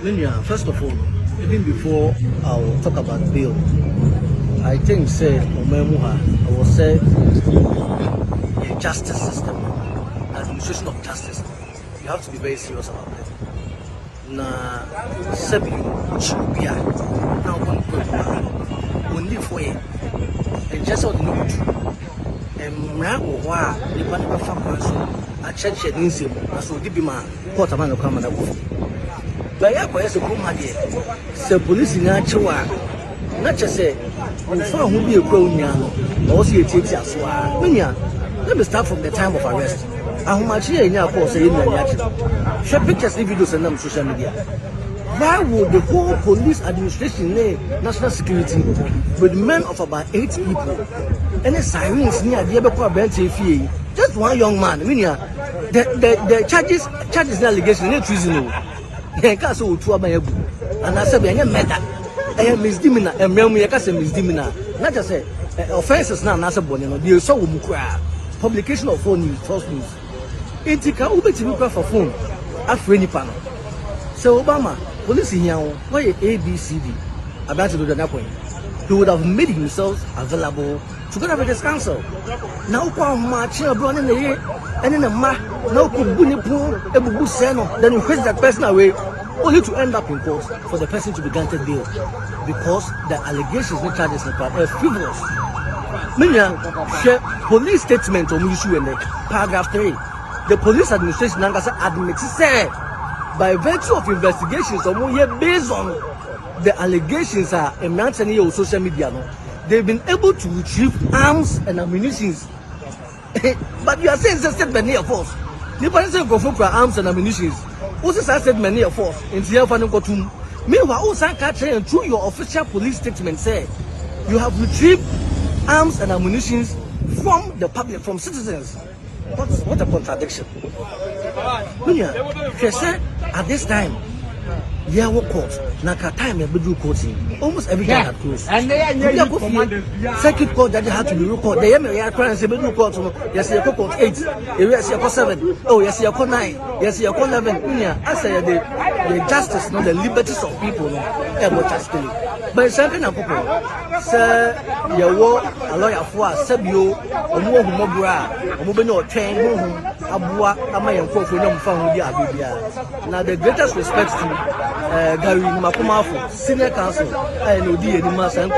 First of all, even before I will talk about bail, I think say I will say the justice system, administration of justice. You have to be very serious about it. Na sebi chubia na only for you and just what you do and now wa the banana farm so a church in sim so di bima court man no come na go but ya ko yeso ko ma de se police na chewa na chese on fa ho bi ekwa unya no o se etieti aso a menya let me start from the time of arrest ahomachi enya ko say enya nya share pictures and videos on social media. Why would the whole police administration, national security, with men of about 8 people, and the sirens near the Abeko just one young man? I mean, the charges and allegations, no treason. He can't say to and I said, I am murder, I am misdemeanor, and I can say misdemeanor. Not just say offenses now, Nasa Bonino, the so publication of phone news, false news. Intika ubeti for phone, after panel. Sir Obama. Police here, why ABCD about to do that point? He would have made himself available together with his council. Now, marching abroad in the year and in a ma, now could bully pool, a bubu seno, then you face that person away, only to end up in court for the person to be granted bail because the allegations and charges are frivolous. Meaning, police statement on issue in paragraph 3. The police administration admits by virtue of investigations based on the allegations are emerging on social media, they've been able to retrieve arms and ammunition. But you are saying it's a statement near force. The person go for arms and ammunition. Also said many of force in the meanwhile, also catching through your official police statement say you have retrieved arms and ammunition from the public, from citizens. What a contradiction. She said at this time, yeah, what court? Naka time a bedroom court. Almost every day had closed. And circuit court that had to be recorded. The MLA crime say bedroom court. Yes, you court 8. Yes, you 7. Oh, yes, you 9. Yes, you 11. I say the justice, not the liberties of people. But something I put. Sir, you war a lawyer for Sabio, or more Mobra, or Mobino train, Abua, Amayan Kofu, found the now the greatest respect to Gary Makumafo, Senior Counsel, and Odi and Master and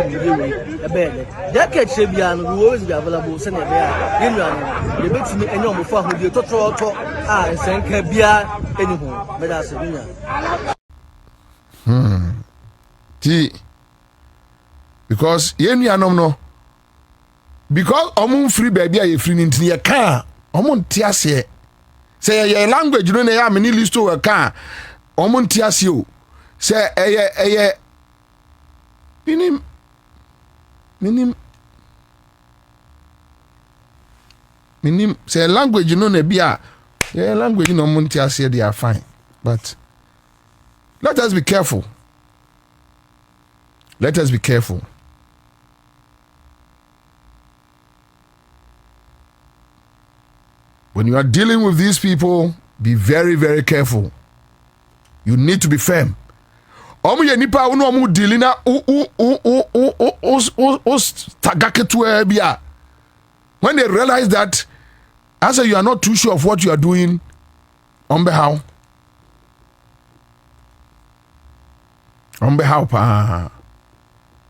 a bed. That catch Shabian will always be available, Senator Bear, you bet me and your before who you talk and send Kabia anyhow. But that's a because no because omun free baby are free into your car omun tiase say your language no na many list to a car omun tiase o say minim say language no na bia your language no omun tiase they are fine, but let us be careful. Let us be careful. When you are dealing with these people, be very, very careful. You need to be firm. When they realize that, as you are not too sure of what you are doing, on behalf,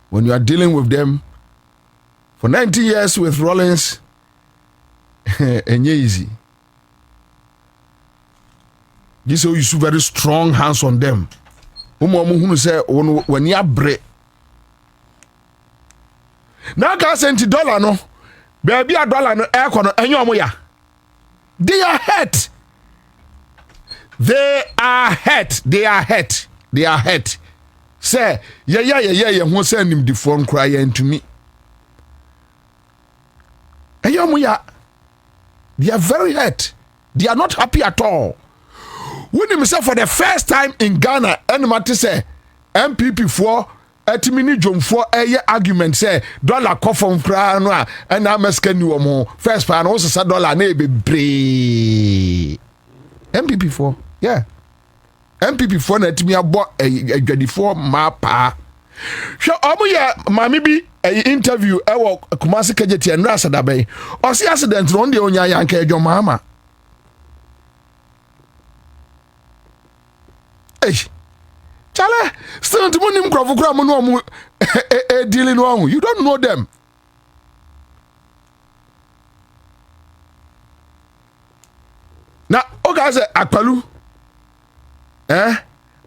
when you are dealing with them for 90 years with Rollins, and easy. This is you use very strong hands on them. Who say when you are break. Now can send $1 no, baby $1 no air corner and your moya. They are hurt. They are hurt. They are hurt. They are hurt. Say, yeah, who send him the phone crying to me. And your moya. They are very hurt. They are not happy at all. When himself for the first time in Ghana, and Mati say MPP for etimini jom for argument say dollar kofom kra no and I must can you more first pan also say dollar na be bree. MPP for yeah. MPP for na timi abo adwadifo ma pa hwe omo ye mami bi interview ewo Kumasi Kejeti enra asadabe o si accident no de onya yanka edwo mama chale still to munim krofo kra mo no mu dealing no you don't know them. Na oga say akpalu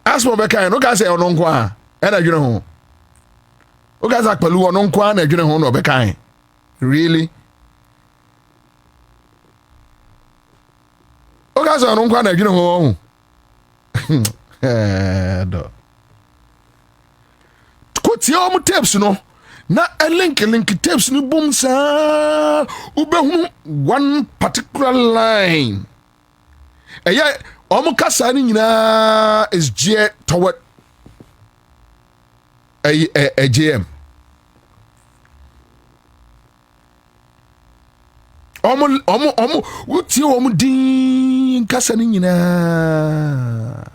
asmo be kan oga say ono nko a na dwene ho oga say akpalu ono nko a na dwene ho no be kan really oga say ono nko a na dwene ho do ko tie o mu tapes no na a link tapes ni boom sa ubehu one particular line omo kasa ni nyina is geared toward a JM. Omo wuti omo din kasa ni nyina.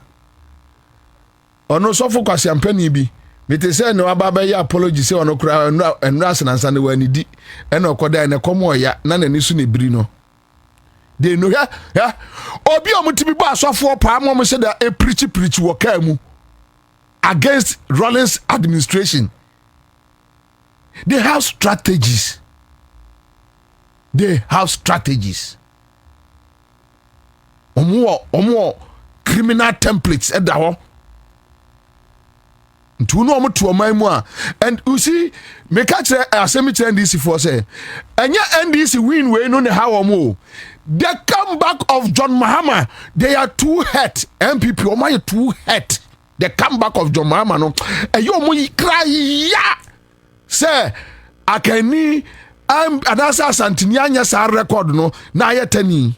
Ono sofo kwase ampani bi. Mete say no ababa ya apology say ono kura enra sanansa ne wanidi. Ena okoda na komo ya na nani su ne biri no. They know ya obi omutibi ba asofo pa mo say that a preach waka mu against Rollins administration. They have strategies. Omo criminal templates at that. To know omo to my and you see me catch assembly NDC for say anya NDC win we no ne how omo. The comeback of John Mahama, they are too hurt. MPP, oh my, too hurt. The comeback of John Mahama, no. And you mo cry, yeah. Say, I can ni. Adasa Santinianya sa record no. Na yetani.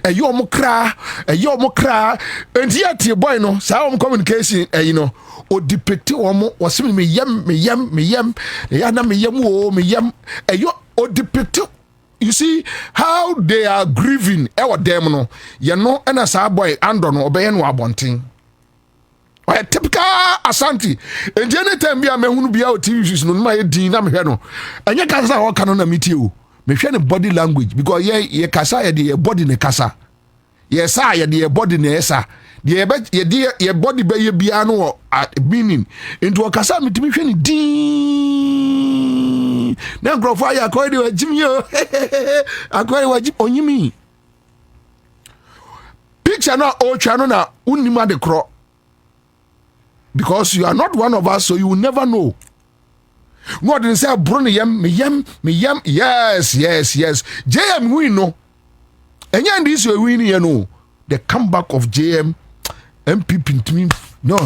And you mo cry, and yet your boy no. Sa communication, you know. O dipete omo was me yam. Yana me yam wo me yam. And you o dipete. You see how they are grieving ewa dem no ye no na sa boy ando no obeye no abonten o typical Asante and anytime bia mehunu bia o TV shows no ma ye din na mehwe no anya kasa o kanu na metie o mehwe ne body language because ye kasa ye de body ne kasa ye sa ye de body ne esa ye body be ye bia no meaning into o kasa metimi hwe ne din na grofo ya akwai wa jimyo akwai wa jim onyimi picture na o chano na unima de kro because you are not one of us so you will never know. No didn't say bro me yam yes JM win no enya this you win here no the comeback of JM MPP to me no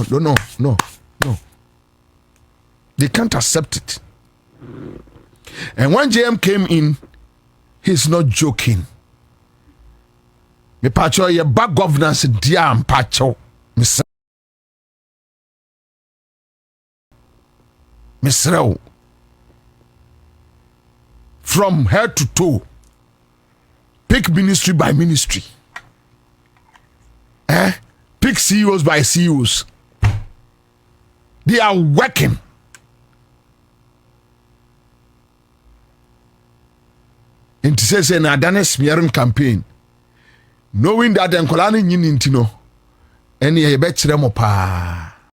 they can't accept it. And when JM came in, he's not joking. Me pacho ye bad governance dia pacho. Misrao. From head to toe. Pick ministry by ministry. Pick CEOs by CEOs. They are working. And to say na dane smearing campaign knowing that enkolani nyini ntino ene ye be kire mo pa